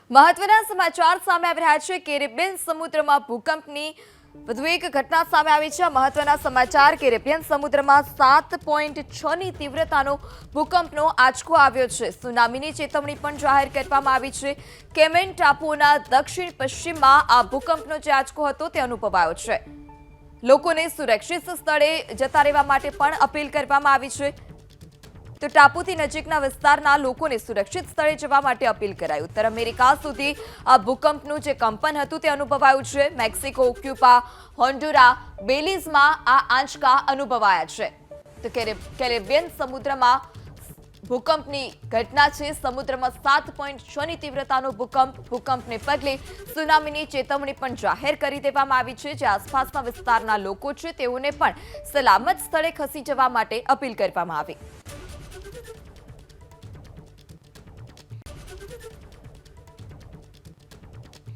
મહત્વના સમાચાર સામે આવી રહ્યા છે। કેરેબિયન સમુદ્રમાં ભૂકંપની વધુ એક ઘટના સામે આવી છે। મહત્વના સમાચાર કેરેબિયન સમુદ્રમાં 7.6ની તીવ્રતાનો ભૂકંપનો આંચકો આવ્યો છે। સુનામીની ચેતવણી પણ જાહેર કરવામાં આવી છે। કેમેન ટાપુઓના દક્ષિણ પશ્ચિમમાં આ ભૂકંપનો જે આંચકો હતો તે અનુભવાયો છે। લોકોને સુરક્ષિત સ્થળે જતા રહેવા માટે પણ અપીલ કરવામાં આવી છે। તો ટાપુથી નજીકના વિસ્તારના લોકોને સુરક્ષિત સ્થળે જવા માટે અપીલ કરાઈ। ઉત્તર અમેરિકા સુધી આ ભૂકંપનું જે કંપન હતું તે અનુભવાયું છે। મેક્સિકો, ક્યુબા, હોન્ડુરા, બેલીઝમાં આ આંચકા અનુભવાયા છે। તો કેરેબિયન સમુદ્રમાં ભૂકંપની ઘટના છે। સમુદ્રમાં 7.6ની તીવ્રતાનો ભૂકંપને પગલે સુનામીની ચેતવણી પણ જાહેર કરી દેવામાં આવી છે। જે આસપાસના વિસ્તારના લોકો છે તેઓને પણ સલામત સ્થળે ખસી જવા માટે અપીલ કરવામાં આવી।